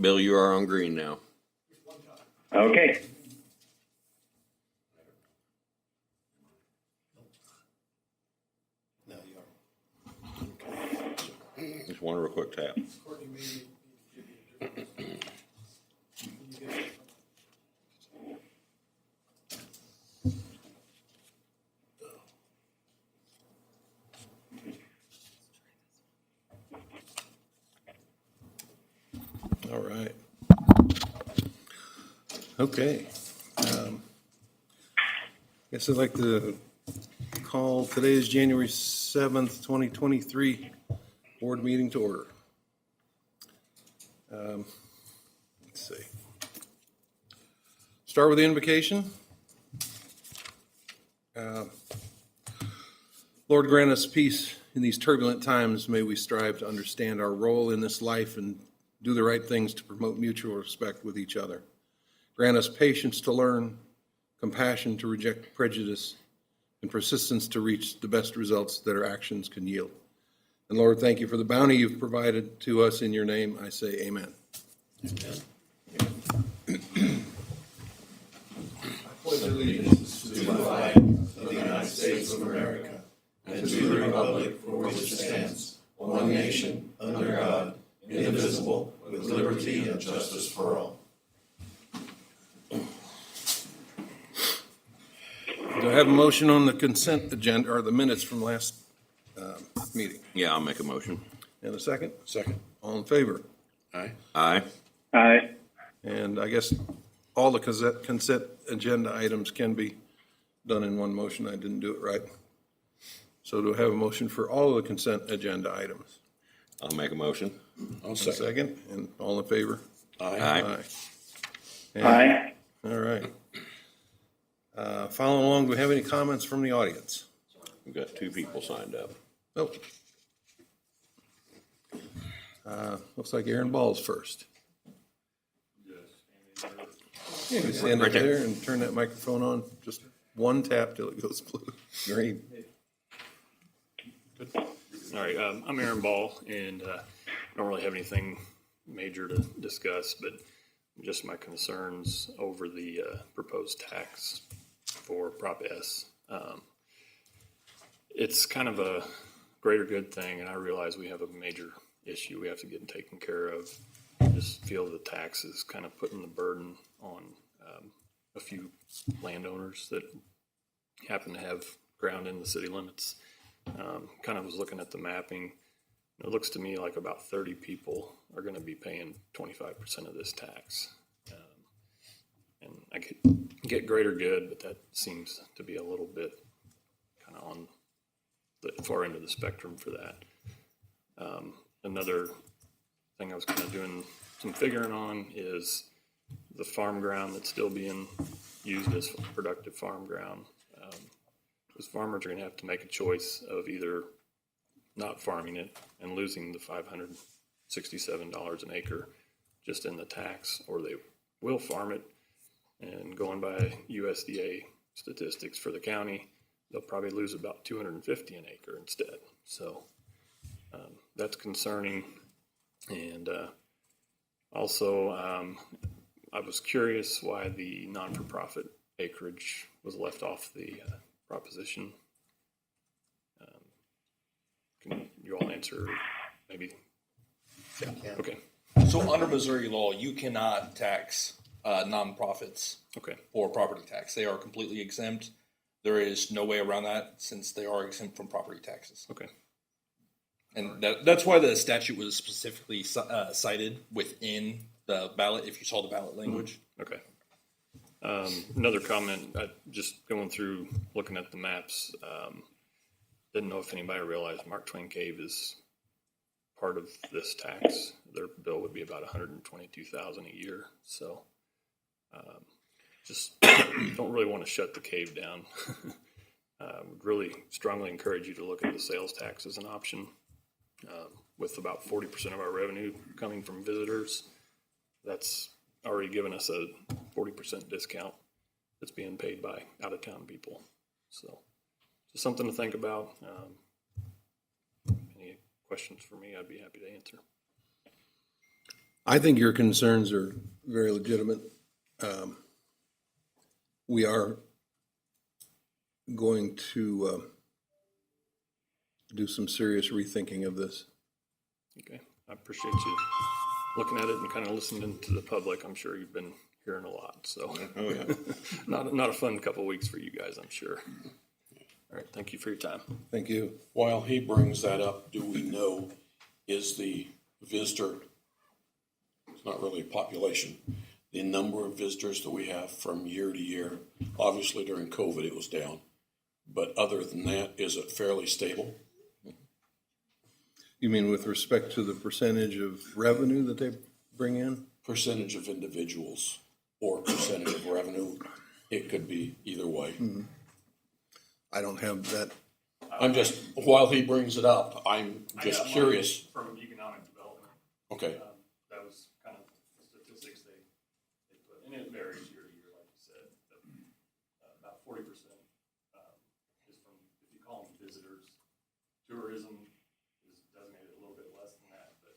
Bill, you are on green now. Okay. No, you are. Just one real quick tap. All right. Okay. Guess I'd like to call today's January 7th, 2023 board meeting to order. Let's see. Start with the invocation. Lord, grant us peace in these turbulent times. May we strive to understand our role in this life and do the right things to promote mutual respect with each other. Grant us patience to learn, compassion to reject prejudice, and persistence to reach the best results that our actions can yield. And Lord, thank you for the bounty you've provided to us. In your name, I say amen. I pledge allegiance to the flag of the United States of America and to the republic for which it stands, one nation, under God, indivisible, with liberty and justice for all. Do I have a motion on the consent agenda, or the minutes from last meeting? Yeah, I'll make a motion. And a second? Second. All in favor? Aye. Aye. Aye. And I guess all the consent agenda items can be done in one motion. I didn't do it right. So do I have a motion for all of the consent agenda items? I'll make a motion. I'll And a second. second, and all in favor? Aye. Aye. And- Aye. All right. Following along, do we have any comments from the audience? We've got 2 people signed up. Oh. Looks like Aaron Ball's first. Yeah, you stand up Right there. there and turn that microphone on, just one tap till it goes blue, green. All right, I'm Aaron Ball, and I don't really have anything major to discuss, but just my concerns over the proposed tax for Prop S. It's kind of a greater good thing, and I realize we have a major issue we have to get taken care of. I just feel the tax is kind of putting the burden on a few landowners that happen to have ground in the city limits. Kind of was looking at the mapping. It looks to me like about 30 people are going to be paying 25% of this tax. And I could get greater good, but that seems to be a little bit kind of on the far end of the spectrum for that. Another thing I was kind of doing some figuring on is the farm ground that's still being used as productive farm ground. Because farmers are going to have to make a choice of either not farming it and losing the $567 an acre just in the tax, or they will farm it, and going by USDA statistics for the county, they'll probably lose about $250 an acre instead. So that's concerning. And also, I was curious why the non-for-profit acreage was left off the proposition. Can you all answer? Maybe. Yeah. Okay. So under Missouri law, you cannot tax nonprofits Okay. or property tax. They are completely exempt. There is no way around that since they are exempt from property taxes. Okay. And that's why the statute was specifically cited within the ballot, if you saw the ballot language. Okay. Another comment, just going through, looking at the maps, didn't know if anybody realized Mark Twain Cave is part of this tax. Their bill would be about $122,000 a year. So just don't really want to shut the cave down. Would really strongly encourage you to look at the sales tax as an option. With about 40% of our revenue coming from visitors, that's already given us a 40% discount that's being paid by out-of-town people. So just something to think about. Any questions for me, I'd be happy to answer. I think your concerns are very legitimate. We are going to do some serious rethinking of this. Okay, I appreciate you looking at it and kind of listening to the public. I'm sure you've been hearing a lot, so Oh, yeah. not a fun couple of weeks for you guys, I'm sure. All right, thank you for your time. Thank you. While he brings that up, do we know, is the visitor, it's not really a population, the number of visitors that we have from year to year? Obviously during COVID it was down, but other than that, is it fairly stable? You mean with respect to the percentage of revenue that they bring in? Percentage of individuals or percentage of revenue? It could be either way. I don't have that. I'm just, while he brings it up, I'm just curious. From economic development. Okay, That was kind of the statistics they put, and it varies year to year, like you said. But, about 40% is from, if you call them visitors. Tourism is designated a little bit less than that, but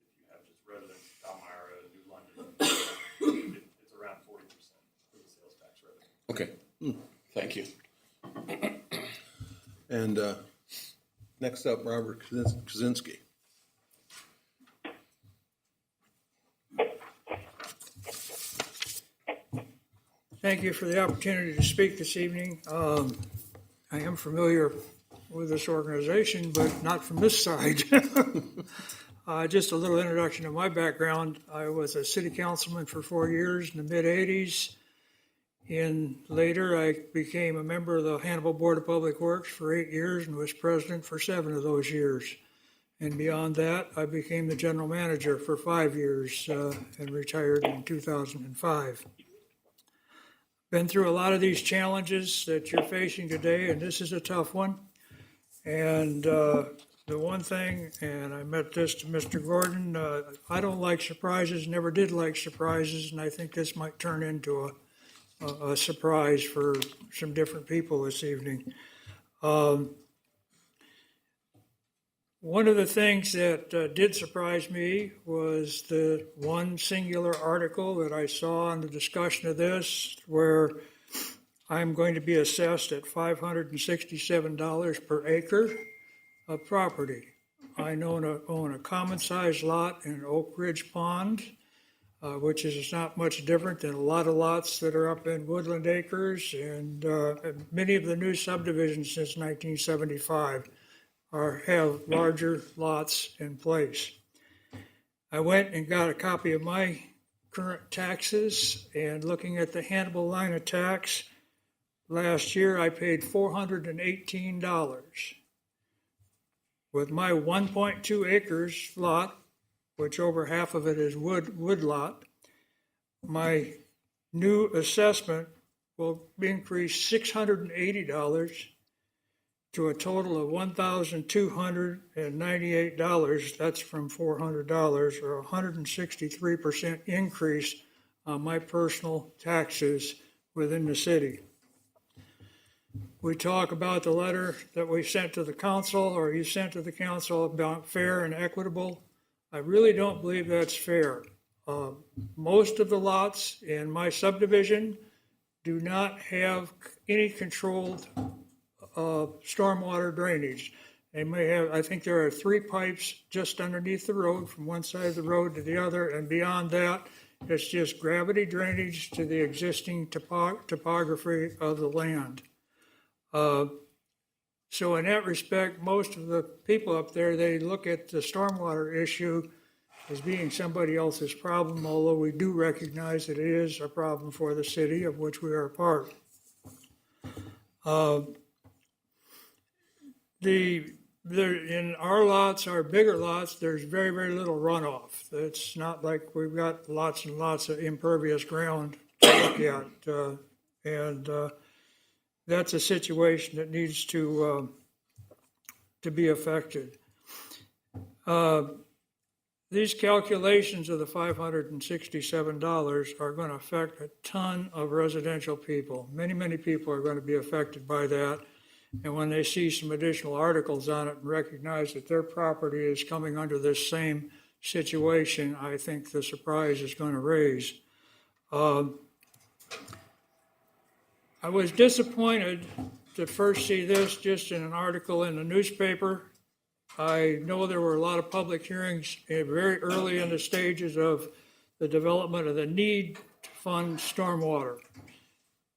if you have just residents, Palmyra, New London, it's around 40% for the sales tax revenue. okay. Thank you. And next up, Robert Kaczynski. Thank you for the opportunity to speak this evening. I am familiar with this organization, but not from this side. Just a little introduction of my background. I was a city councilman for 4 years in the mid-'80s. Later, I became a member of the Hannibal Board of Public Works for 8 years and was president for 7 of those years. And beyond that, I became the general manager for 5 years and retired in 2005. Been through a lot of these challenges that you're facing today, and this is a tough one. And the one thing, and I meant this to Mr. Gordon, I don't like surprises, never did like surprises, and I think this might turn into a surprise for some different people this evening. One of the things that did surprise me was the one singular article that I saw in the discussion of this, where I'm going to be assessed at $567 per acre of property. I own a common-sized lot in Oak Ridge Pond, which is not much different than a lot of lots that are up in Woodland Acres, and many of the new subdivisions since 1975 have larger lots in place. I went and got a copy of my current taxes, and looking at the Hannibal line of tax, last year I paid $418. With my 1.2 acres lot, which over half of it is wood lot, my new assessment will increase $680 to a total of $1,298. That's from $400, or 163% increase on my personal taxes within the city. We talk about the letter that we sent to the council, or you sent to the council, about fair and equitable. I really don't believe that's fair. Most of the lots in my subdivision do not have any controlled stormwater drainage. They may have, I think there are 3 pipes just underneath the road from one side of the road to the other, and beyond that, it's just gravity drainage to the existing topography of the land. So in that respect, most of the people up there, they look at the stormwater issue as being somebody else's problem, although we do recognize that it is a problem for the city of which we are a part. In our lots, our bigger lots, there's very, very little runoff. It's not like we've got lots and lots of impervious ground to look at. And that's a situation that needs to be affected. These calculations of the $567 are going to affect a ton of residential people. Many, many people are going to be affected by that. And when they see some additional articles on it and recognize that their property is coming under this same situation I think the surprise is going to raise. I was disappointed to first see this just in an article in the newspaper. I know there were a lot of public hearings very early in the stages of the development of the need to fund stormwater.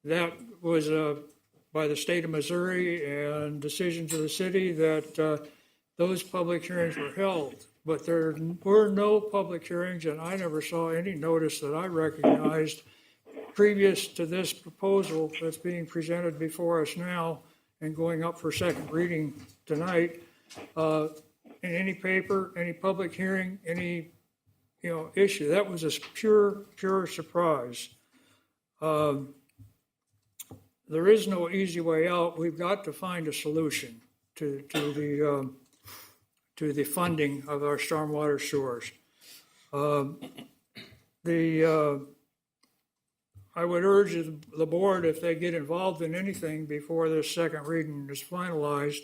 That was by the state of Missouri and decisions of the city that those public hearings were held. But there were no public hearings, and I never saw any notice that I recognized previous to this proposal that's being presented before us now and going up for second reading tonight, in any paper, any public hearing, any, issue. That was a pure surprise. There is no easy way out. We've got to find a solution to the funding of our stormwater sewers. I would urge the board, if they get involved in anything before this second reading is finalized,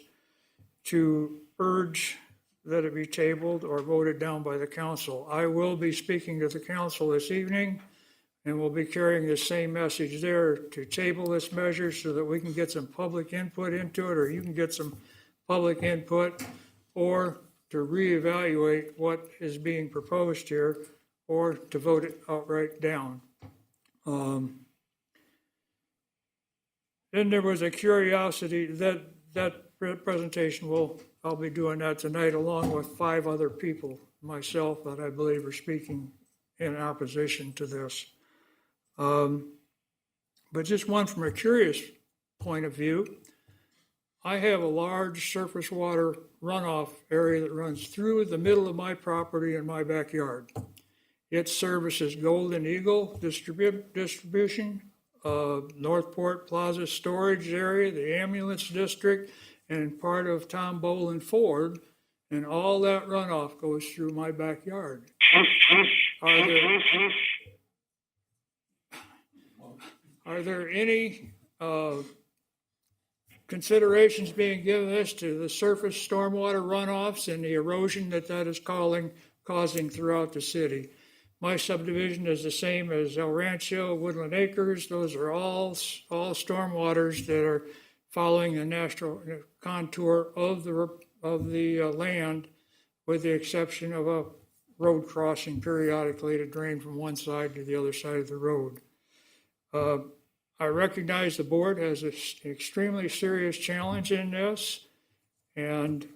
to urge that it be tabled or voted down by the council. I will be speaking to the council this evening, and we'll be carrying the same message there, to table this measure so that we can get some public input into it, or you can get some public input, or to reevaluate what is being proposed here, or to vote it outright down. Then there was a curiosity that presentation I'll be doing that tonight along with 5 other people, myself, that I believe are speaking in opposition to this. But just one from a curious point of view. I have a large surface water runoff area that runs through the middle of my property in my backyard. It services Golden Eagle distribution, Northport Plaza storage area, the ambulance district, and part of Tom Bolin Ford, and all that runoff goes through my backyard. Are there any considerations being given as to the surface stormwater runoffs and the erosion that is causing throughout the city? My subdivision is the same as El Rancho, Woodland Acres. Those are all stormwaters that are following the natural contour of the land, with the exception of a road crossing periodically to drain from one side to the other side of the road. I recognize the board has an extremely serious challenge in this, and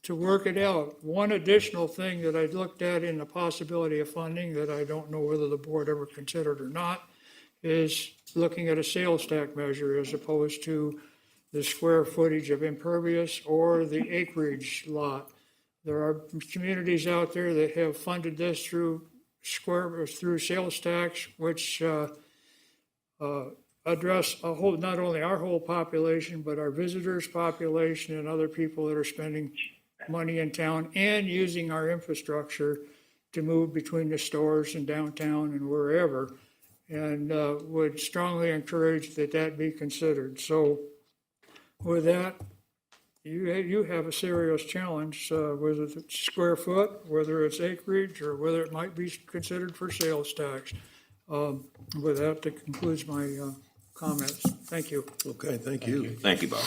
to work it out. One additional thing that I looked at in the possibility of funding that I don't know whether the board ever considered or not is looking at a sales tax measure as opposed to the square footage of impervious or the acreage lot. There are communities out there that have funded this through sales tax, which address not only our whole population, but our visitors' population and other people that are spending money in town and using our infrastructure to move between the stores and downtown and wherever, and would strongly encourage that be considered. So with that, you have a serious challenge, whether it's square foot, whether it's acreage, or whether it might be considered for sales tax. With that concludes my comments. Thank you. Okay, thank you. Thank you, Bob.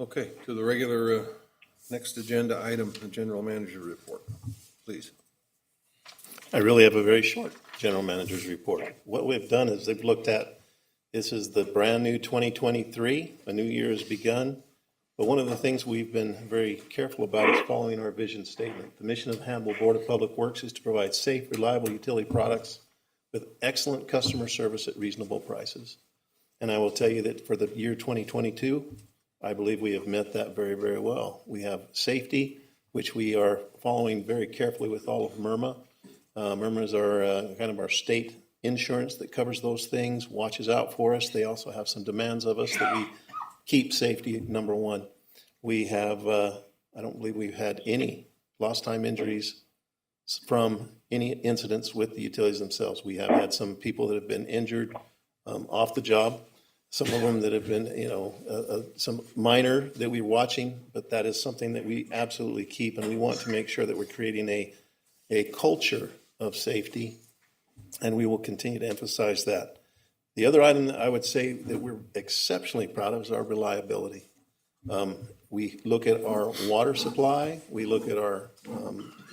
Okay, to the regular next agenda item, the general manager report, please. I really have a very short general manager's report. What we've done is they've looked at, this is the brand new 2023, a new year has begun. But one of the things we've been very careful about is following our vision statement. The mission of the Hannibal Board of Public Works is to provide safe, reliable utility products with excellent customer service at reasonable prices. And I will tell you that for the year 2022, I believe we have met that very, very well. We have safety, which we are following very carefully with all of MIRMA. MIRMA is our kind of our state insurance that covers those things, watches out for us. They also have some demands of us that we keep safety number one. We have I don't believe we've had any lost time injuries from any incidents with the utilities themselves. We have had some people that have been injured off the job, some of them that have been, some minor that we're watching, but that is something that we absolutely keep, and we want to make sure that we're creating a culture of safety, and we will continue to emphasize that. The other item that I would say that we're exceptionally proud of is our reliability. We look at our water supply, we look at our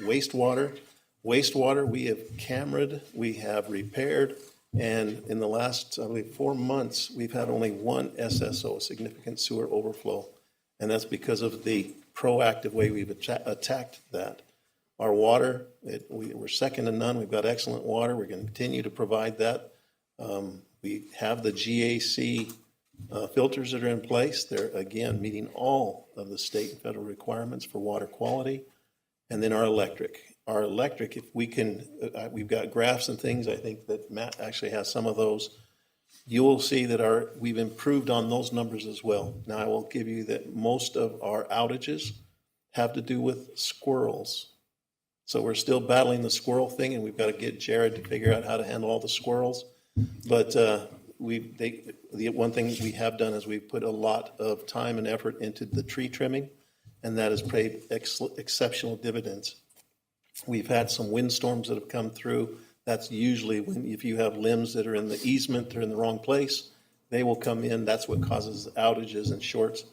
wastewater. Wastewater, we have cameraed, we have repaired, and in the last, I believe, 4 months, we've had only one SSO, a significant sewer overflow, and that's because of the proactive way we've attacked that. Our water, we're second to none. We've got excellent water. We're going to continue to provide that. We have the GAC filters that are in place. They're, again, meeting all of the state and federal requirements for water quality. And then our electric. Our electric, if we can, we've got graphs and things. I think that Matt actually has some of those. You will see that we've improved on those numbers as well. Now, I will give you that most of our outages have to do with squirrels. So we're still battling the squirrel thing, and we've got to get Jared to figure out how to handle all the squirrels. But the one thing we have done is we've put a lot of time and effort into the tree trimming, and that has paid exceptional dividends. We've had some windstorms that have come through. That's usually if you have limbs that are in the easement, they're in the wrong place, they will come in. That's what causes outages and shorts.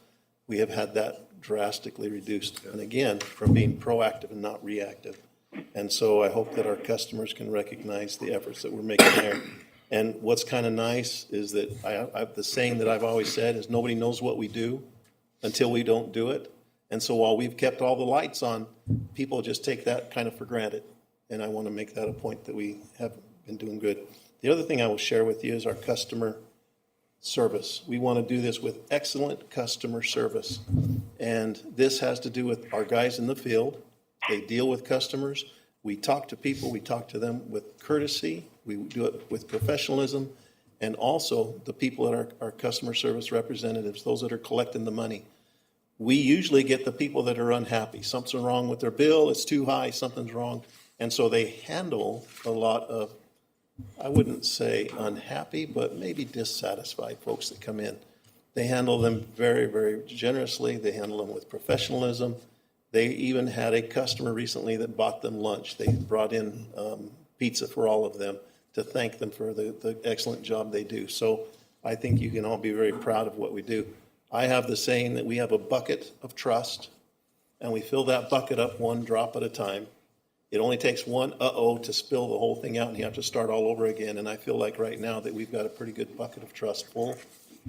We have had that drastically reduced. And again, from being proactive and not reactive. And so I hope that our customers can recognize the efforts that we're making there. And what's kind of nice is that the saying that I've always said is nobody knows what we do until we don't do it. And so while we've kept all the lights on, people just take that kind of for granted. And I want to make that a point that we have been doing good. The other thing I will share with you is our customer service. We want to do this with excellent customer service. And this has to do with our guys in the field. They deal with customers. We talk to people. We talk to them with courtesy. We do it with professionalism. And also the people that are our customer service representatives, those that are collecting the money. We usually get the people that are unhappy. Something's wrong with their bill. It's too high. Something's wrong. And so they handle a lot of, I wouldn't say unhappy, but maybe dissatisfied folks that come in. They handle them very, very generously. They handle them with professionalism. They even had a customer recently that bought them lunch. They brought in pizza for all of them to thank them for the excellent job they do. So I think you can all be very proud of what we do. I have the saying that we have a bucket of trust, and we fill that bucket up one drop at a time. It only takes one to spill the whole thing out, and you have to start all over again. And I feel like right now that we've got a pretty good bucket of trust full,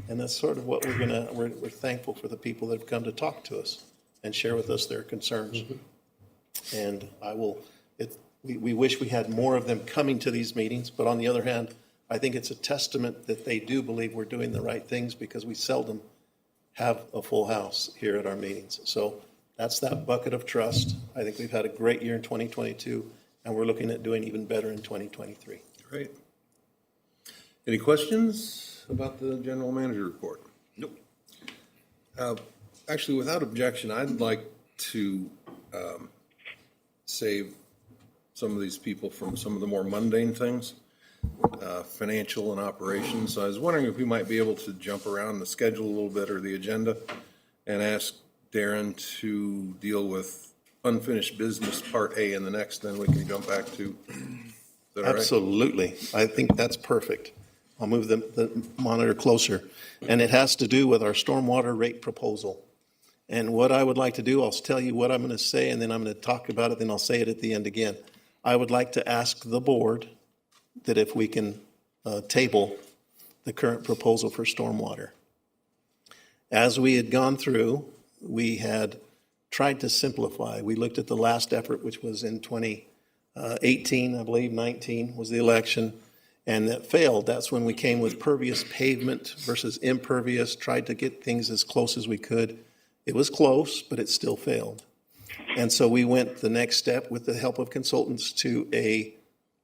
and that's sort of what we're thankful for the people that have come to talk to us and share with us their concerns. Mm-hmm. And we wish we had more of them coming to these meetings, but on the other hand, I think it's a testament that they do believe we're doing the right things because we seldom have a full house here at our meetings. So that's that bucket of trust. I think we've had a great year in 2022, and we're looking at doing even better in 2023. Great. Any questions about the general manager report? Nope. Actually, without objection, I'd like to save some of these people from some of the more mundane things, financial and operations. So I was wondering if we might be able to jump around the schedule a little bit or the agenda and ask Darren to deal with unfinished business part A and the next, then we can jump back to. Is that all right? Absolutely. I think that's perfect. I'll move the monitor closer. And it has to do with our stormwater rate proposal. And what I would like to do, I'll tell you what I'm going to say, and then I'm going to talk about it, then I'll say it at the end again. I would like to ask the board that if we can table the current proposal for stormwater. As we had gone through, we had tried to simplify. We looked at the last effort, which was in 2018, I believe, 19 was the election, and that failed. That's when we came with pervious pavement versus impervious, tried to get things as close as we could. It was close, but it still failed. And so we went the next step with the help of consultants to a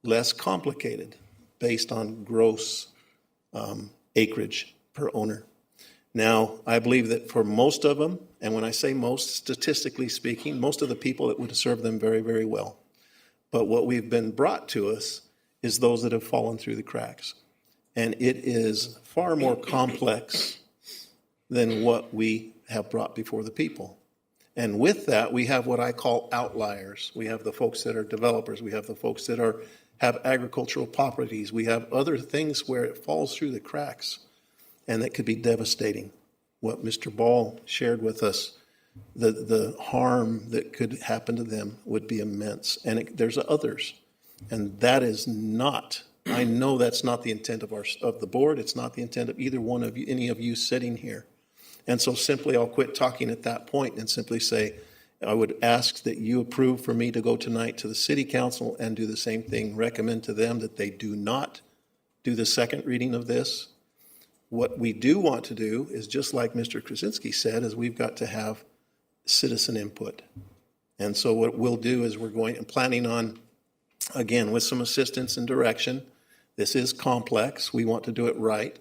less complicated, based on gross acreage per owner. Now, I believe that for most of them, and when I say most, statistically speaking, most of the people, it would have served them very, very well. But what we've been brought to us is those that have fallen through the cracks. And it is far more complex than what we have brought before the people. And with that, we have what I call outliers. We have the folks that are developers. We have the folks that have agricultural properties. We have other things where it falls through the cracks, and that could be devastating. What Mr. Ball shared with us, the harm that could happen to them would be immense. And there's others. And that is not, I know that's not the intent of the board. It's not the intent of either one of you, any of you sitting here. And so simply I'll quit talking at that point and simply say, I would ask that you approve for me to go tonight to the city council and do the same thing, recommend to them that they do not do the second reading of this. What we do want to do is, just like Mr. Krasinski said, is we've got to have citizen input. And so what we'll do is we're going and planning on, again, with some assistance and direction. This is complex. We want to do it right,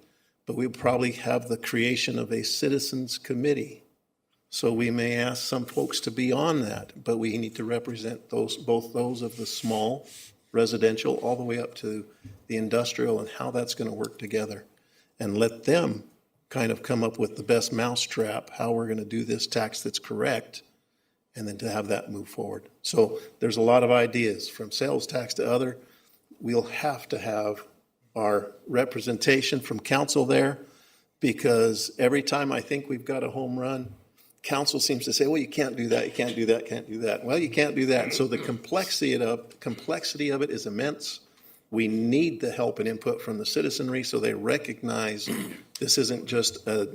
but we'll probably have the creation of a citizens committee. So we may ask some folks to be on that, but we need to represent both those of the small residential all the way up to the industrial and how that's going to work together, and let them kind of come up with the best mousetrap, how we're going to do this tax that's correct, and then to have that move forward. So there's a lot of ideas from sales tax to other. We'll have to have our representation from council there, because every time I think we've got a home run, council seems to say, well, you can't do that, you can't do that, can't do that. Well, you can't do that. And so the complexity of it is immense. We need the help and input from the citizenry so they recognize this isn't just a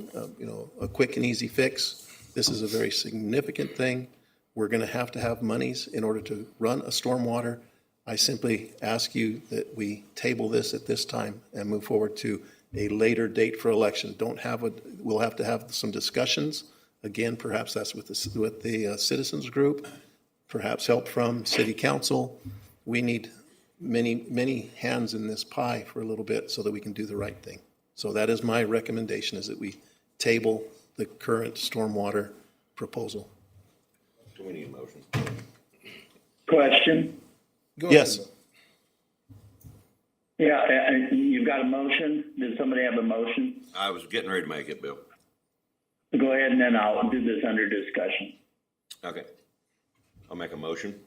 quick and easy fix. This is a very significant thing. We're going to have monies in order to run a stormwater. I simply ask you that we table this at this time and move forward to a later date for election. We'll have to have some discussions. Again, perhaps that's with the citizens group, perhaps help from city council. We need many, many hands in this pie for a little bit so that we can do the right thing. So that is my recommendation, is that we table the current stormwater proposal. Do we need a motion? Question? Yes. Yeah, you've got a motion. Does somebody have a motion? I was getting ready to make it, Bill. Go ahead, and then I'll do this under discussion. Okay. I'll make a motion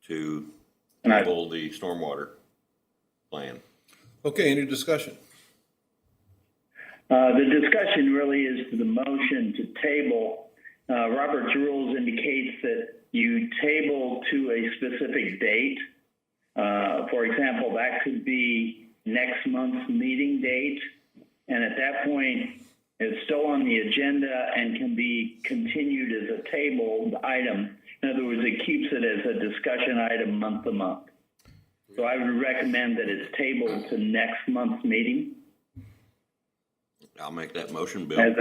to And I- table the stormwater plan. Okay, any discussion? The discussion really is to the motion to table. Robert's rules indicates that you table to a specific date. For example, that could be next month's meeting date. And at that point, it's still on the agenda and can be continued as a tabled item. In other words, it keeps it as a discussion item month to month. So I would recommend that it's tabled to next month's meeting. I'll make that motion, Bill.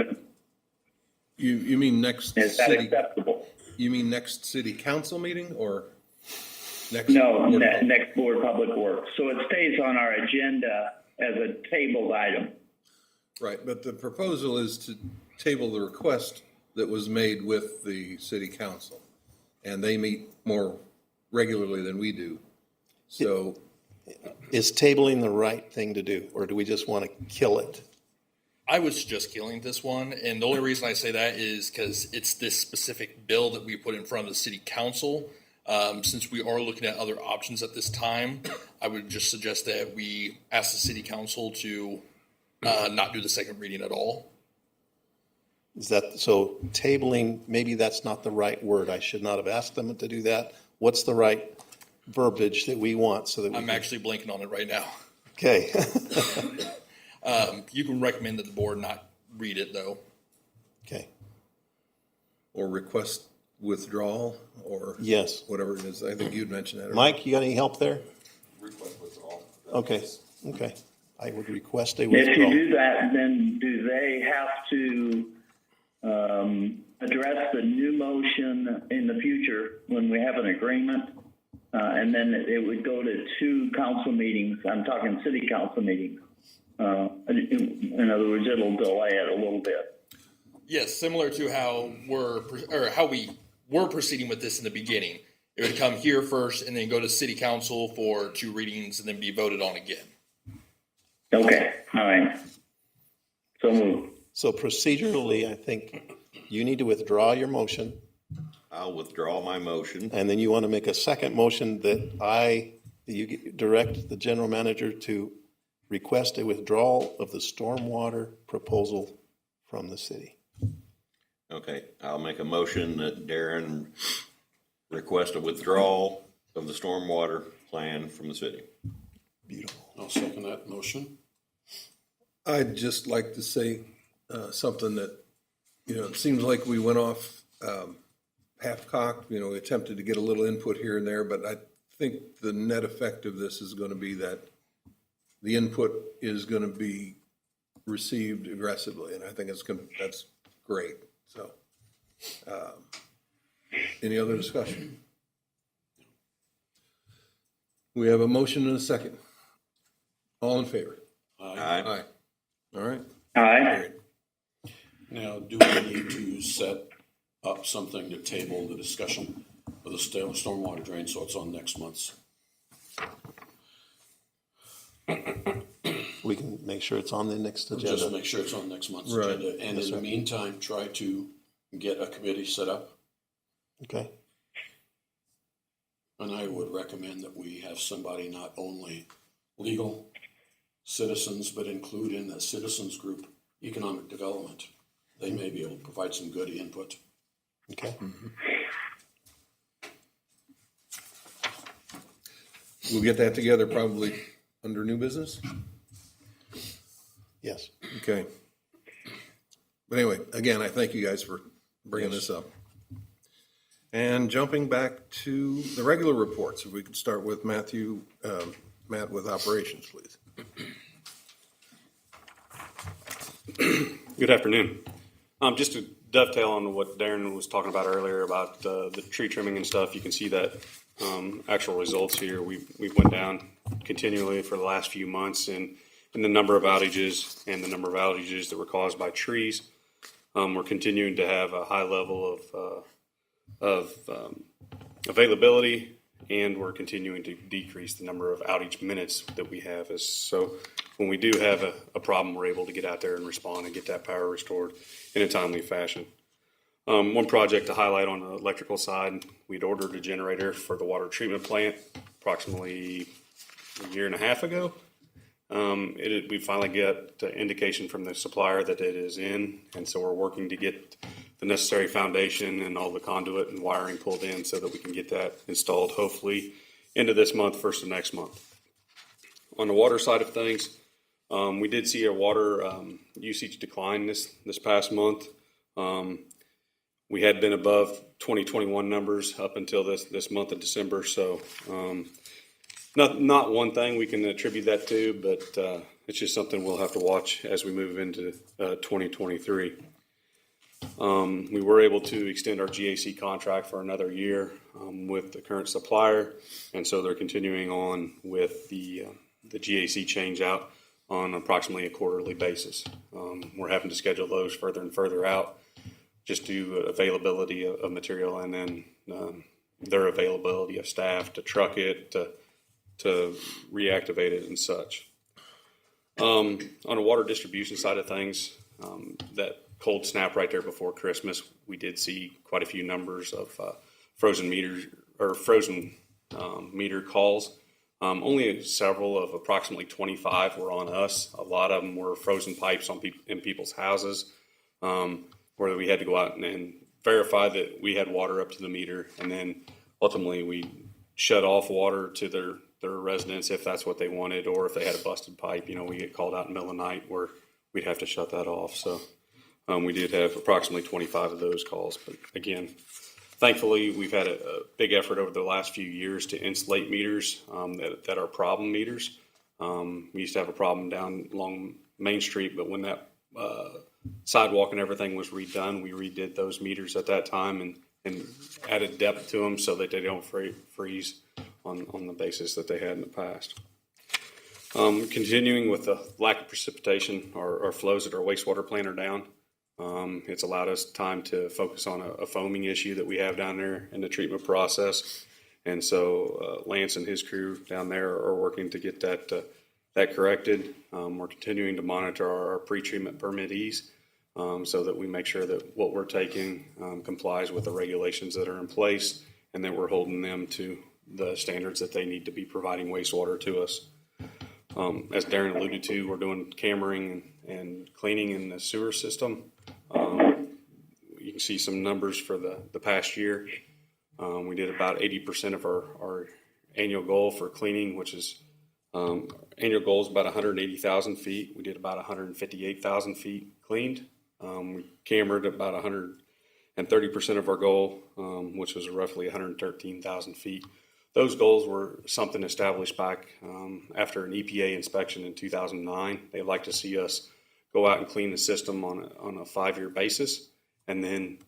You mean next Is that city? acceptable? You mean next city council meeting or next? No, board of- next Board of Public Works. So it stays on our agenda as a tabled item. Right, but the proposal is to table the request that was made with the city council, and they meet more regularly than we do. So, Is tabling the right thing to do, or do we just want to kill it? I would suggest killing this one, and the only reason I say that is because it's this specific bill that we put in front of the city council. Since we are looking at other options at this time, I would just suggest that we ask the city council to not do the second reading at all. Is that, so tabling, maybe that's not the right word. I should not have asked them to do that. What's the right verbiage that we want so that we I'm can? actually blanking on it right now. Okay. You can recommend that the board not read it, though. Okay. or request withdrawal, or Yes. whatever it is. I think you'd mentioned that. Mike, you got any help there? Request withdrawal. Okay, okay. I would request a If you withdrawal. do that, then do they have to address the new motion in the future when we have an agreement? And then it would go to 2 council meetings. I'm talking city council meetings. In other words, it'll delay it a little bit. Yes, similar to how we were proceeding with this in the beginning. It would come here first and then go to city council for 2 readings and then be voted on again. Okay, all right. So moved. So procedurally, I think you need to withdraw your motion, I'll withdraw my motion. and then you want to make a second motion that you direct the general manager to request a withdrawal of the stormwater proposal from the city. Okay, I'll make a motion that Darren request a withdrawal of the stormwater plan from the city. Beautiful. I'll second that motion. I'd just like to say something that, it seems like we went off half-cocked, we attempted to get a little input here and there, but I think the net effect of this is going to be that the input is going to be received aggressively, and I think that's great. So, any other discussion? We have a motion and a second. All in favor? Aye. Aye. All right. All right. Carried. Now, do we need to set up something to table the discussion of the stormwater drain so it's on next month's? We can make sure it's on the next Just agenda. make sure it's on next month's Right. agenda. And in the meantime, try to get a committee set up. Okay. And I would recommend that we have somebody not only legal citizens, but include in that citizens group economic development. They may be able to provide some good input. Okay. We'll get that together probably under new business. Yes. Okay. But anyway, again, I thank you guys for bringing this up. And jumping back to the regular reports, if we could start with Matt with operations, please. Good afternoon. Just to dovetail on what Darren was talking about earlier about the tree trimming and stuff, you can see that actual results here. We went down continually for the last few months in the number of outages and the number of outages that were caused by trees. We're continuing to have a high level of availability, and we're continuing to decrease the number of outage minutes that we have. So when we do have a problem, we're able to get out there and respond and get that power restored in a timely fashion. One project to highlight on the electrical side, we'd ordered a generator for the water treatment plant approximately a year and a half ago. We finally got the indication from the supplier that it is in, and so we're working to get the necessary foundation and all the conduit and wiring pulled in so that we can get that installed hopefully into this month, first of next month. On the water side of things, we did see a water usage decline this past month. We had been above 2021 numbers up until this month of December, so not one thing we can attribute that to, but it's just something we'll have to watch as we move into 2023. We were able to extend our GAC contract for another year with the current supplier, and so they're continuing on with the GAC change out on approximately a quarterly basis. We're having to schedule those further and further out just due to availability of material and then their availability of staff to truck it, to reactivate it and such. On the water distribution side of things, that cold snap right there before Christmas, we did see quite a few numbers of frozen meter calls. Only several of approximately 25 were on us. A lot of them were frozen pipes in people's houses, where we had to go out and verify that we had water up to the meter, and then ultimately we shut off water to their residents if that's what they wanted, or if they had a busted pipe, we get called out in the middle of the night where we'd have to shut that off. So we did have approximately 25 of those calls. But again, thankfully, we've had a big effort over the last few years to insulate meters that are problem meters. We used to have a problem down along Main Street, but when that sidewalk and everything was redone, we redid those meters at that time and added depth to them so that they don't freeze on the basis that they had in the past. Continuing with the lack of precipitation, our flows at our wastewater plant are down. It's allowed us time to focus on a foaming issue that we have down there in the treatment process. And so Lance and his crew down there are working to get that corrected. We're continuing to monitor our pretreatment permittees so that we make sure that what we're taking complies with the regulations that are in place, and that we're holding them to the standards that they need to be providing wastewater to us. As Darren alluded to, we're doing cameraing and cleaning in the sewer system. You can see some numbers for the past year. We did about 80% of our annual goal for cleaning, which is annual goal is about 180,000 feet. We did about 158,000 feet cleaned. We cambered about 130% of our goal, which was roughly 113,000 feet. Those goals were something established back after an EPA inspection in 2009. They'd like to see us go out and clean the system on a 5-year basis, and then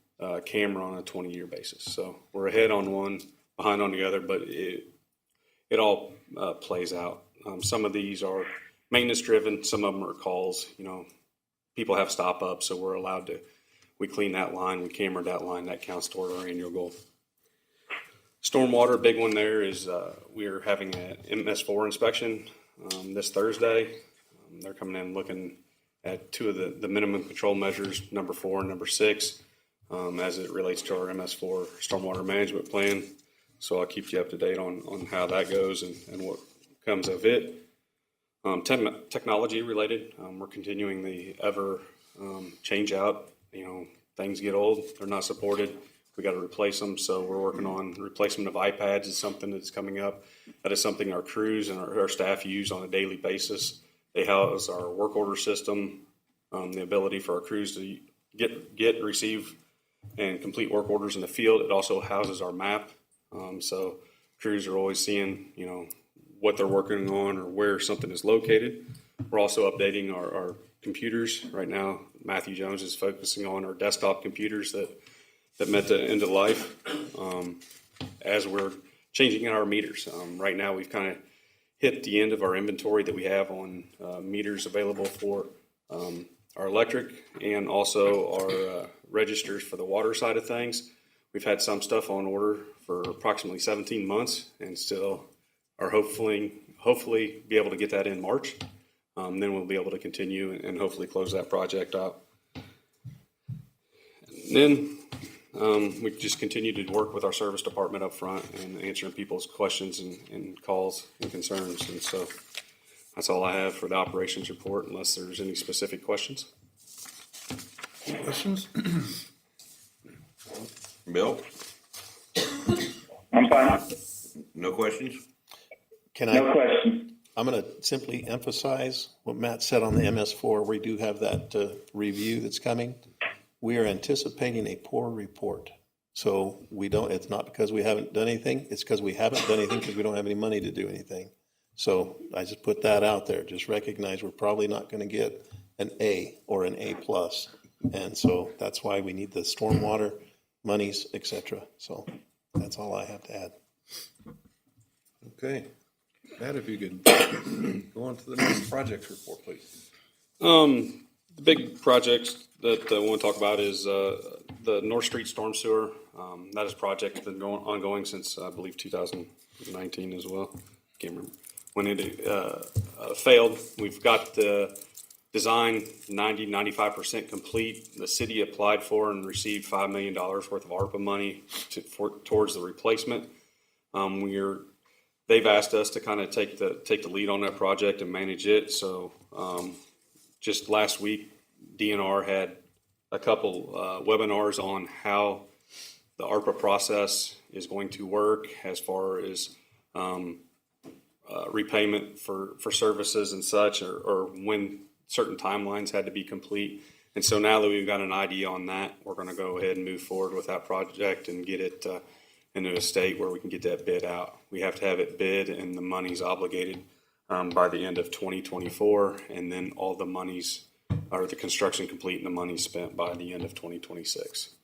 camera on a 20-year basis. So we're ahead on one, behind on the other, but it all plays out. Some of these are maintenance driven. Some of them are calls. People have stop up, so we're allowed to. We clean that line, we camera that line. That counts toward our annual goal. Stormwater, big one there is we are having an MS4 inspection this Thursday. They're coming in looking at two of the minimum control measures, number 4 and number 6, as it relates to our MS4 stormwater management plan. So I'll keep you up to date on how that goes and what comes of it. Technology related, we're continuing the ever change out. Things get old, they're not supported. We got to replace them, so we're working on replacement of iPads is something that's coming up. That is something our crews and our staff use on a daily basis. They house our work order system, the ability for our crews to get, receive, and complete work orders in the field. It also houses our map, so crews are always seeing, what they're working on or where something is located. We're also updating our computers right now. Matthew Jones is focusing on our desktop computers that met the end of life as we're changing out our meters. Right now, we've kind of hit the end of our inventory that we have on meters available for our electric and also our registers for the water side of things. We've had some stuff on order for approximately 17 months and still are hopefully be able to get that in March. Then we'll be able to continue and hopefully close that project out. And then we just continue to work with our service department up front and answering people's questions and calls and concerns. And so that's all I have for the operations report, unless there's any specific questions. Questions? Bill? I'm fine. No questions? No question. I'm going to simply emphasize what Matt said on the MS4. We do have that review that's coming. We are anticipating a poor report. So it's not because we haven't done anything. It's because we haven't done anything because we don't have any money to do anything. So I just put that out there. Just recognize we're probably not going to get an A or an A+. And so that's why we need the stormwater monies, etc. So that's all I have to add. Okay. Matt, if you could go on to the next project report, please. The big project that I want to talk about is the North Street Storm Sewer. That is a project that's been ongoing since, I believe, 2019 as well. Can't remember when it failed. We've got the design 90-95% complete. The city applied for and received $5 million worth of ARPA money towards the replacement. They've asked us to kind of take the lead on that project and manage it. So just last week, DNR had a couple webinars on how the ARPA process is going to work as far as repayment for services and such, or when certain timelines had to be complete. And so now that we've got an idea on that, we're going to go ahead and move forward with that project and get it into a state where we can get that bid out. We have to have it bid and the money's obligated by the end of 2024, and then all the monies, or the construction complete and the money spent by the end of 2026.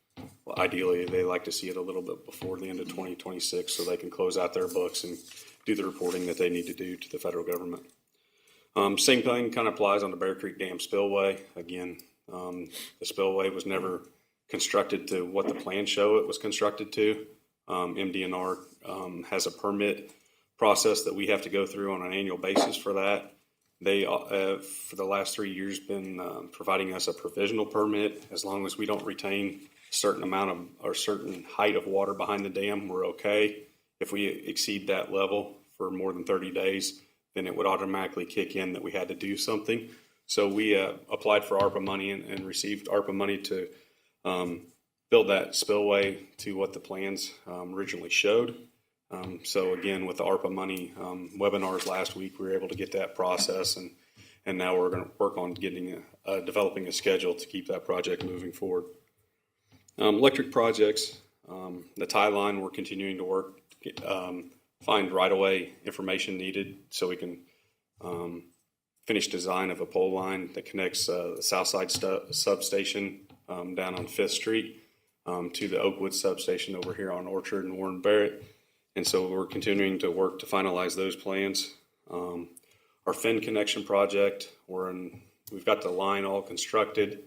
Well, ideally, they like to see it a little bit before the end of 2026 so they can close out their books and do the reporting that they need to do to the federal government. Same thing kind of applies on the Bear Creek Dam spillway. Again, the spillway was never constructed to what the plans show it was constructed to. MDNR has a permit process that we have to go through on an annual basis for that. They, for the last 3 years, been providing us a provisional permit. As long as we don't retain a certain amount of or certain height of water behind the dam, we're okay. If we exceed that level for more than 30 days, then it would automatically kick in that we had to do something. So we applied for ARPA money and received ARPA money to build that spillway to what the plans originally showed. So again, with the ARPA money webinars last week, we were able to get that process, and now we're going to work on getting developing a schedule to keep that project moving forward. Electric projects, the tie line, we're continuing to work, find right-of-way information needed so we can finish design of a pole line that connects the Southside substation down on 5th Street to the Oakwood substation over here on Orchard and Warren Barrett. And so we're continuing to work to finalize those plans. Our Finn connection project, we've got the line all constructed.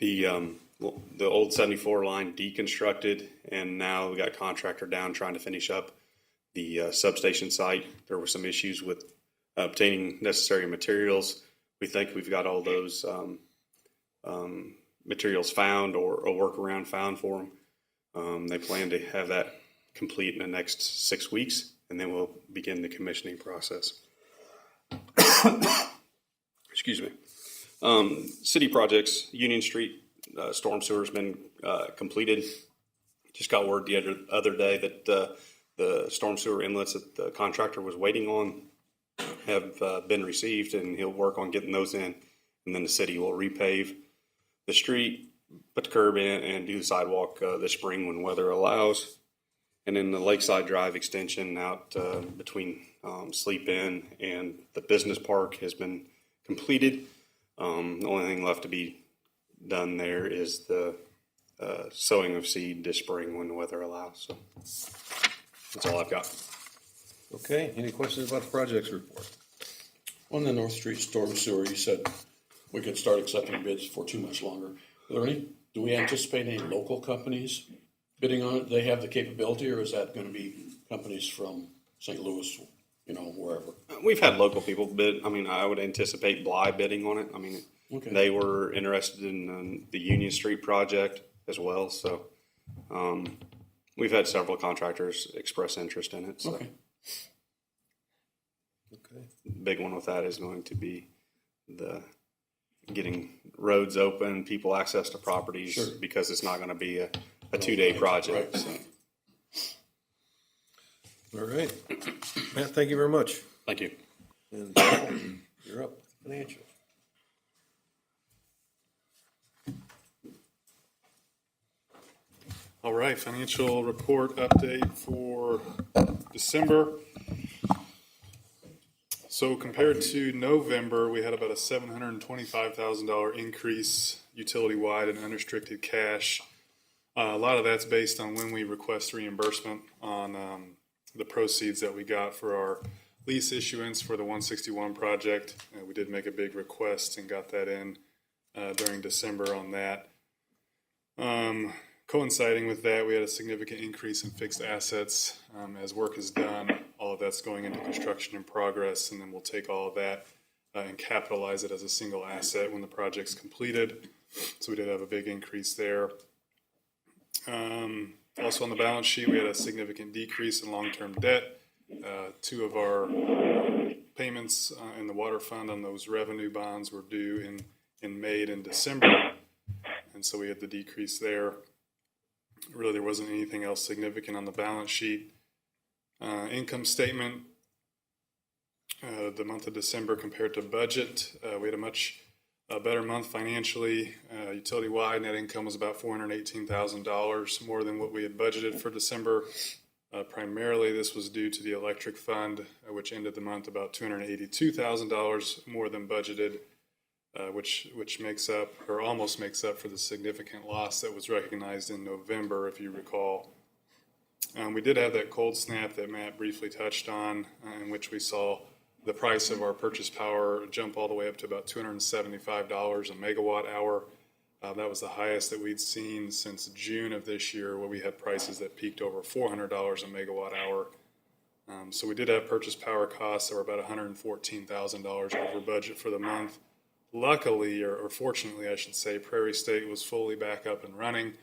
The old 74 line deconstructed, and now we got contractor down trying to finish up the substation site. There were some issues with obtaining necessary materials. We think we've got all those materials found or a workaround found for them. They plan to have that complete in the next 6 weeks, and then we'll begin the commissioning process. Excuse me. City projects, Union Street storm sewer has been completed. Just got word the other day that the storm sewer inlets that the contractor was waiting on have been received, and he'll work on getting those in, and then the city will repave the street, put the curb in, and do the sidewalk this spring when weather allows. And then the Lakeside Drive extension out between Sleep Inn and the business park has been completed. The only thing left to be done there is the sowing of seed this spring when the weather allows. So that's all I've got. Okay, any questions about the projects report? On the North Street storm sewer, you said we could start accepting bids for too much longer. Do we anticipate any local companies bidding on it? They have the capability, or is that going to be companies from St. Louis, wherever? We've had local people bid. I mean, I would anticipate Bly bidding on it. I mean, Okay. They were interested in the Union Street project as well. So we've had several contractors express interest in it. So. Okay. Okay. Big one with that is going to be the getting roads open, people access to properties, Sure. because it's not going to be a 2-day project. Right. So. All right. Matt, thank you very much. Thank you. And Paul, you're up. Financial. All right, financial report update for December. So compared to November, we had about a $725,000 increase utility-wide in unrestricted cash. A lot of that's based on when we request reimbursement on the proceeds that we got for our lease issuance for the 161 project. We did make a big request and got that in during December on that. Coinciding with that, we had a significant increase in fixed assets. As work is done, all of that's going into construction in progress, and then we'll take all of that and capitalize it as a single asset when the project's completed. So we did have a big increase there. Also on the balance sheet, we had a significant decrease in long-term debt. Two of our payments in the water fund on those revenue bonds were due in May and December, and so we had the decrease there. Really, there wasn't anything else significant on the balance sheet. Income statement, the month of December compared to budget, we had a much better month financially. Utility-wide net income was about $418,000 more than what we had budgeted for December. Primarily, this was due to the electric fund, which ended the month about $282,000 more than budgeted. Which makes up, or almost makes up, for the significant loss that was recognized in November, if you recall. We did have that cold snap that Matt briefly touched on, in which we saw the price of our purchase power jump all the way up to about $275 a megawatt hour. That was the highest that we'd seen since June of this year, where we had prices that peaked over $400 a megawatt hour. So we did have purchase power costs that were about $114,000 over budget for the month. Luckily, or fortunately, I should say, Prairie State was fully back up and running.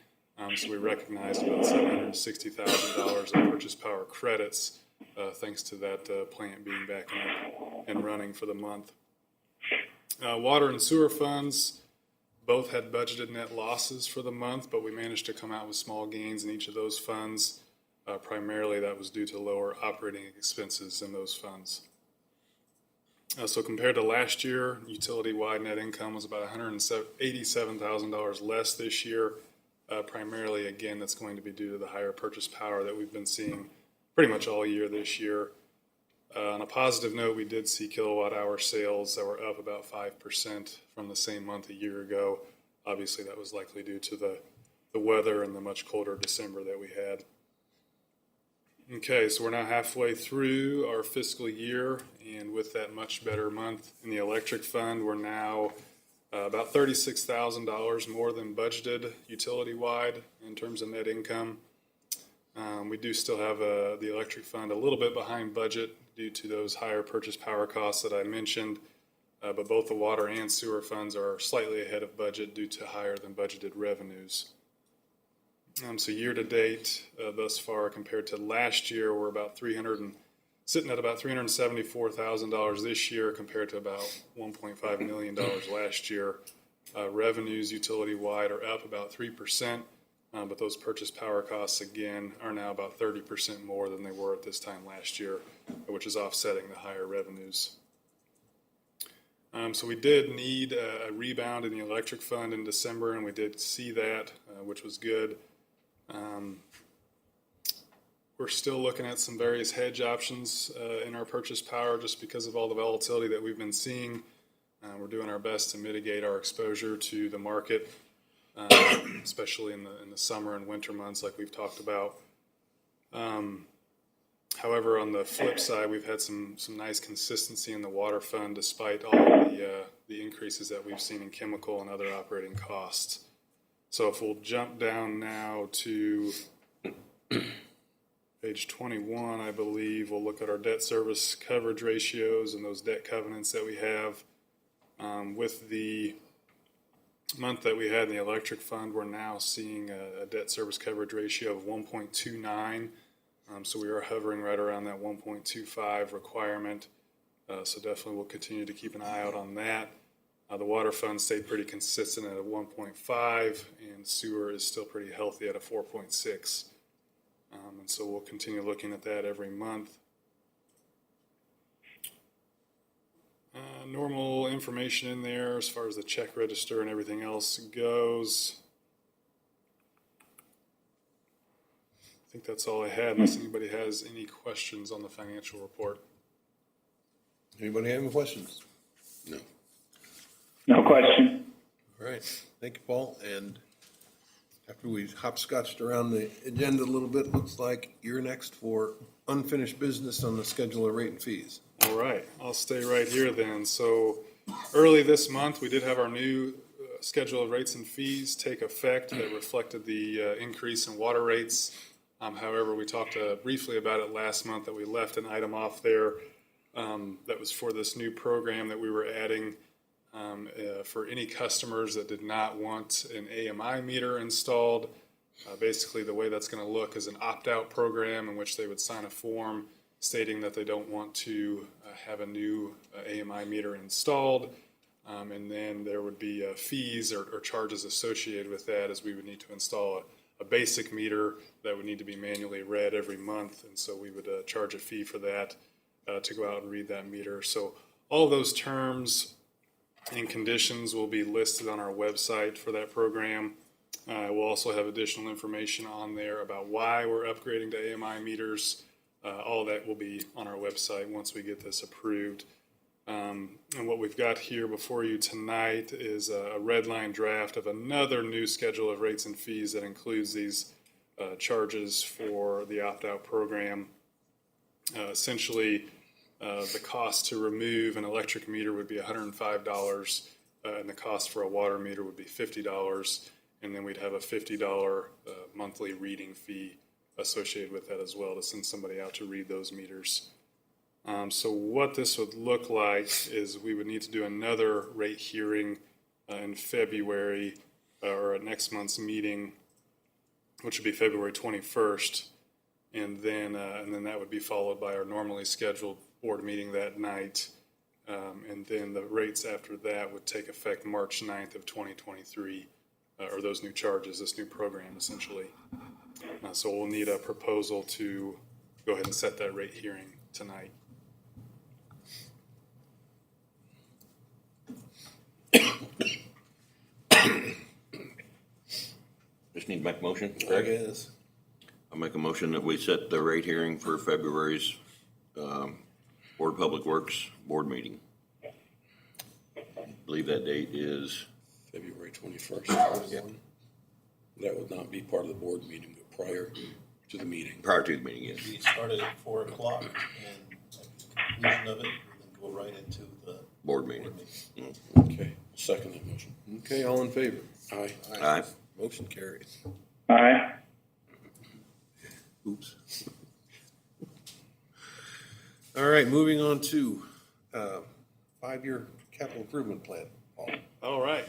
So we recognized about $760,000 in purchase power credits, thanks to that plant being back up and running for the month. Water and sewer funds both had budgeted net losses for the month, but we managed to come out with small gains in each of those funds. Primarily, that was due to lower operating expenses in those funds. So compared to last year, utility-wide net income was about $187,000 less this year. Primarily, again, that's going to be due to the higher purchase power that we've been seeing pretty much all year this year. On a positive note, we did see kilowatt hour sales that were up about 5% from the same month a year ago. Obviously, that was likely due to the weather and the much colder December that we had. Okay, so we're now halfway through our fiscal year, and with that much better month in the electric fund, we're now about $36,000 more than budgeted utility-wide in terms of net income. We do still have the electric fund a little bit behind budget due to those higher purchase power costs that I mentioned, but both the water and sewer funds are slightly ahead of budget due to higher than budgeted revenues. So year to date, thus far compared to last year, we're about sitting at about $374,000 this year compared to about $1.5 million last year. Revenues utility-wide are up about 3%, but those purchase power costs, again, are now about 30% more than they were at this time last year, which is offsetting the higher revenues. So we did need a rebound in the electric fund in December, and we did see that, which was good. We're still looking at some various hedge options in our purchase power just because of all the volatility that we've been seeing. We're doing our best to mitigate our exposure to the market, especially in the summer and winter months like we've talked about. However, on the flip side, we've had some nice consistency in the water fund despite all the increases that we've seen in chemical and other operating costs. So if we'll jump down now to page 21, I believe, we'll look at our debt service coverage ratios and those debt covenants that we have. With the month that we had in the electric fund, we're now seeing a debt service coverage ratio of 1.29. So we are hovering right around that 1.25 requirement. So definitely we'll continue to keep an eye out on that. The water fund stayed pretty consistent at a 1.5, and sewer is still pretty healthy at a 4.6. And so we'll continue looking at that every month. Normal information in there as far as the check register and everything else goes. I think that's all I had, unless anybody has any questions on the financial report. Anybody have any questions? No. No question. All right, thank you, Paul. And after we hopscotched around the agenda a little bit, looks like you're next for unfinished business on the schedule of rate and fees. All right, I'll stay right here then. So early this month, we did have our new schedule of rates and fees take effect that reflected the increase in water rates. However, we talked briefly about it last month that we left an item off there that was for this new program that we were adding for any customers that did not want an AMI meter installed. Basically, the way that's going to look is an opt-out program in which they would sign a form stating that they don't want to have a new AMI meter installed. And then there would be fees or charges associated with that, as we would need to install a basic meter that would need to be manually read every month. And so we would charge a fee for that to go out and read that meter. So all those terms and conditions will be listed on our website for that program. We'll also have additional information on there about why we're upgrading to AMI meters. All that will be on our website once we get this approved. And what we've got here before you tonight is a red line draft of another new schedule of rates and fees that includes these charges for the opt-out program. Essentially, the cost to remove an electric meter would be $105, and the cost for a water meter would be $50, and then we'd have a $50 monthly reading fee associated with that as well to send somebody out to read those meters. So what this would look like is we would need to do another rate hearing in February or at next month's meeting, which would be February 21st. And then that would be followed by our normally scheduled board meeting that night. And then the rates after that would take effect March 9th of 2023, or those new charges, this new program essentially. So we'll need a proposal to go ahead and set that rate hearing tonight. Just need to make a motion, I Greg? guess. I'll make a motion that we set the rate hearing for February's Board of Public Works board meeting. I believe that date is, February 21st. That would not be part of the board meeting, but prior to the meeting. prior to the meeting, yes. We started at 4 o'clock and at the conclusion of it, and then go right into the Board meeting. board meeting. Okay, second that motion. Okay, all in favor? Aye. Aye. Motion carries. Aye. Oops. All right, moving on to 5-year capital improvement plan. Paul. All right.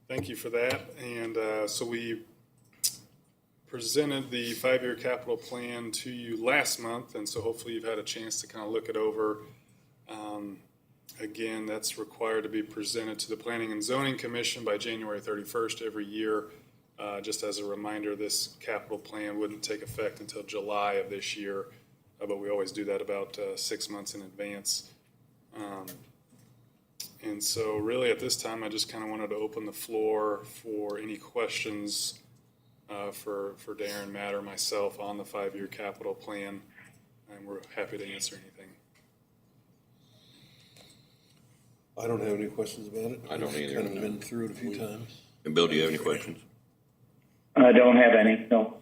Thank you for that. And so we presented the 5-year capital plan to you last month, and so hopefully you've had a chance to kind of look it over. Again, that's required to be presented to the Planning and Zoning Commission by January 31st every year. Just as a reminder, this capital plan wouldn't take effect until July of this year, but we always do that about 6 months in advance. And so really at this time, I just kind of wanted to open the floor for any questions for Darren, Matt, or myself on the 5-year capital plan, and we're happy to answer anything. I don't have any questions about it. I don't We've either. Kind of been through it a few times. And Bill, do you have any questions? I don't have any, no.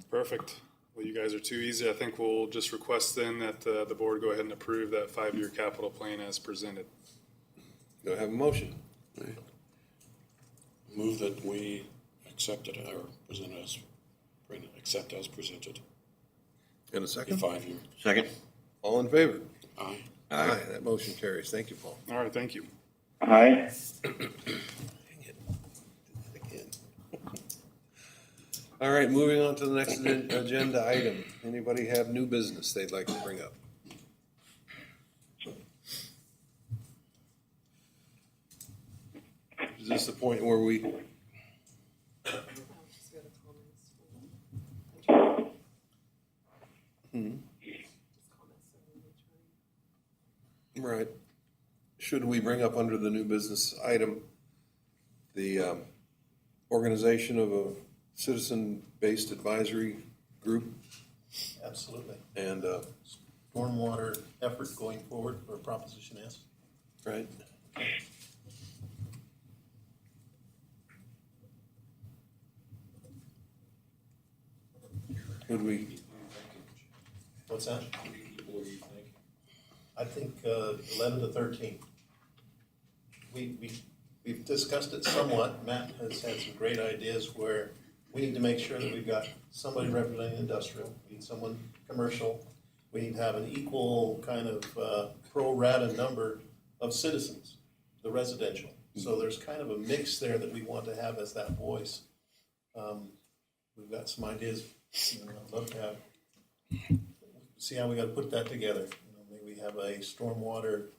Perfect. Well, you guys are too easy. I think we'll just request then that the board go ahead and approve that 5-year capital plan as presented. Do I have a motion? Move that we accept it or accept as presented. And a The second? 5-year. Second? All in favor? Aye. Aye. That motion carries. Thank you, Paul. All right, thank you. Aye. Dang it. Did that again. All right, moving on to the next agenda item. Anybody have new business they'd like to bring up? Is this the point where we? Right. Should we bring up under the new business item the organization of a citizen-based advisory group Absolutely. and, Stormwater effort going forward for Proposition S. right? Would we, What's that? I think 11 to 13. We've discussed it somewhat. Matt has had some great ideas where we need to make sure that we've got somebody representing industrial, we need someone commercial. We need to have an equal kind of pro rata number of citizens, the residential. So there's kind of a mix there that we want to have as that voice. We've got some ideas. I'd love to have, see how we got to put that together. Maybe we have a stormwater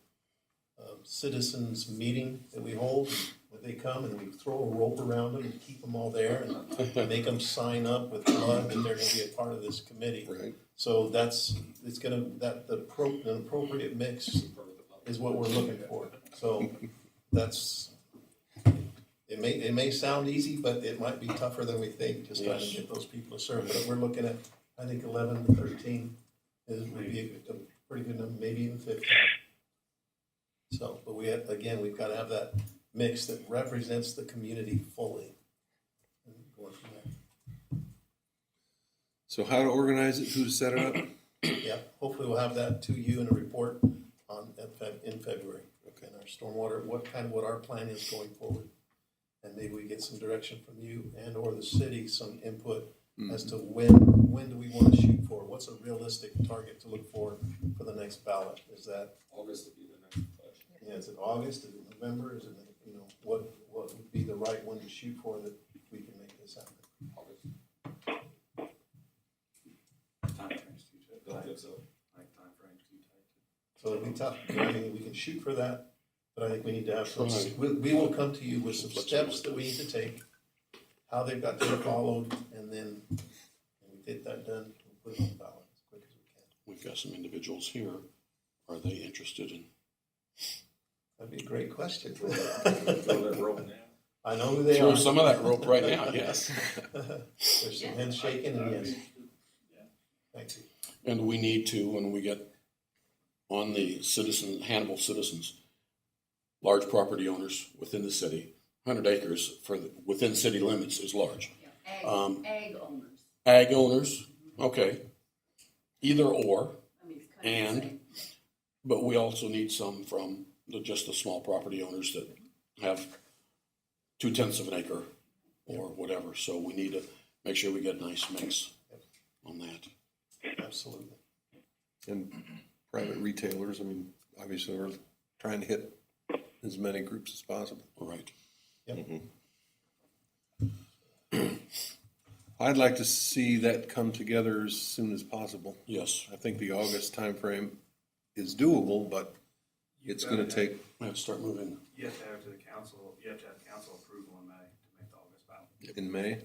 citizens meeting that we hold, where they come and we throw a rope around them and keep them all there and make them sign up with blood that they're going to be a part of this committee. right? So the appropriate mix is what we're looking for. So it may sound easy, but it might be tougher than we think, just trying to get those people to serve. But we're looking at, I think 11 to 13 would be a pretty good number, maybe even 15. So, but we've got to have that mix that represents the community fully. And going from there. So how to organize it, who to set it up? Yeah, hopefully we'll have that to you in a report in February. Okay. And our stormwater, what our plan is going forward. And maybe we get some direction from you and or the city, some input as to when do we want to shoot for? What's a realistic target to look for the next ballot? Is that August would be the next election. Yeah, is it August? Is it November? Is it, what would be the right one to shoot for that we can make this happen? August. Time frame's too tight. Don't think so. I think time frame's too tight. So it'll be tough. I mean, we can shoot for that, but I think we need to have some, we will come to you with some steps that we need to take, how they've got to be followed, and then when we get that done, we'll put it on the ballot as quick as we can. We've got some individuals here. Are they interested in? That'd be a great question. Throw that rope now. I know who they Throw are. some of that rope right now, yes. There's some hands shaking, and yes. Thank you. And we need to, when we get on the Hannibal citizens, large property owners within the city, 100 acres within city limits is large. Yeah, ag owners. Ag owners, okay, either or, I mean, it's kind of the same. but we also need some from just the small property owners that have 0.2 of an acre or whatever. So we need to make sure we get a nice mix on that. Absolutely. And private retailers, I mean, obviously we're trying to hit as many groups as possible. Right. Yep. I'd like to see that come together as soon as possible. Yes. I think the August timeframe is doable, but it's going to take. We have to start moving. You have to have to the council, you have to have council approval in May to make the August ballot. In May?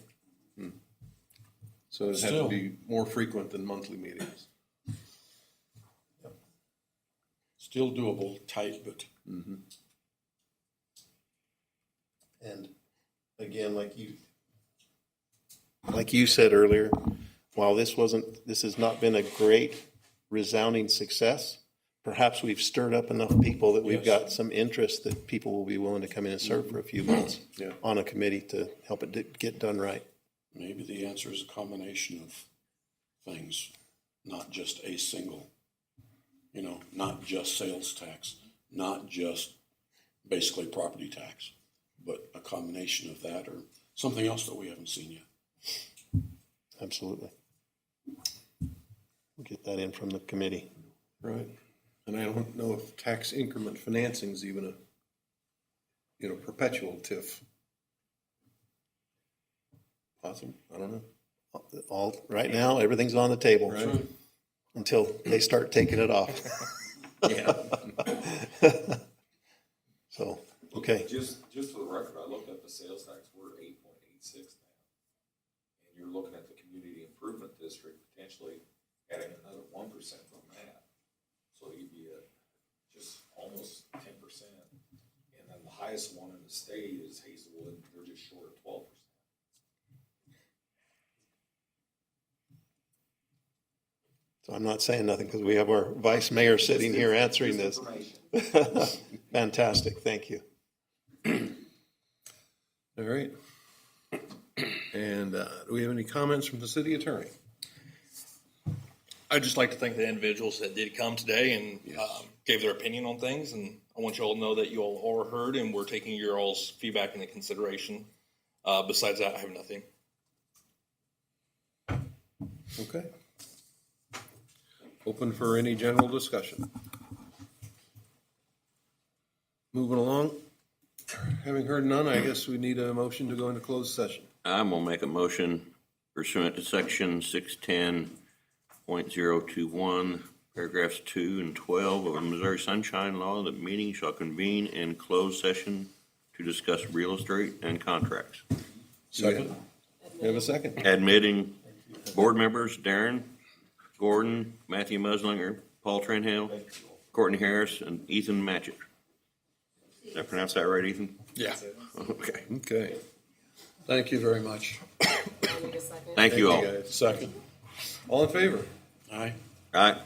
So it'd have Still. to be more frequent than monthly meetings. Still doable, tight, but And again, like you said earlier, while this has not been a great resounding success, perhaps we've stirred up enough people that we've got some interest that people will be willing to come in and serve for a few months on a committee to help it get done right. maybe the answer is a combination of things, not just a single, not just sales tax, not just basically property tax, but a combination of that or something else that we haven't seen yet. Absolutely. We'll get that in from the committee. Right. And I don't know if tax increment financing is even a, perpetual TIF. Possible, I don't know. Right now, everything's on the table Right. until they start taking it off. Yeah. So, okay. Just for the record, I looked up the sales tax, we're 8.86 now. And you're looking at the community improvement district, potentially adding another 1% from that. So you'd be at just almost 10%. And then the highest one in the state is Hazelwood, they're just short of 12%. So I'm not saying nothing because we have our vice mayor sitting here answering this. Fantastic, thank you. All right. And do we have any comments from the city attorney? I'd just like to thank the individuals that did come today and gave their opinion on things. And I want you all to know that you all are heard and we're taking your all's feedback into consideration. Besides that, I have nothing. Okay. Open for any general discussion. Moving along. Having heard none, I guess we need a motion to go into closed session. I'm gonna make a motion pursuant to section 610.021, paragraphs 2 and 12 of the Missouri Sunshine Law, that meeting shall convene in closed session to discuss real estate and contracts. Second. We have a second. Admitting board members Darren, Gordon, Matthew Muslinger, Paul Trenhill, Courtney Harris, and Ethan Matchett. Did I pronounce that right, Ethan? Yeah. Okay. Okay. Thank you very much. Thank you all. guys. Second. All in favor? Aye. All right.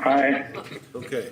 Aye. Okay.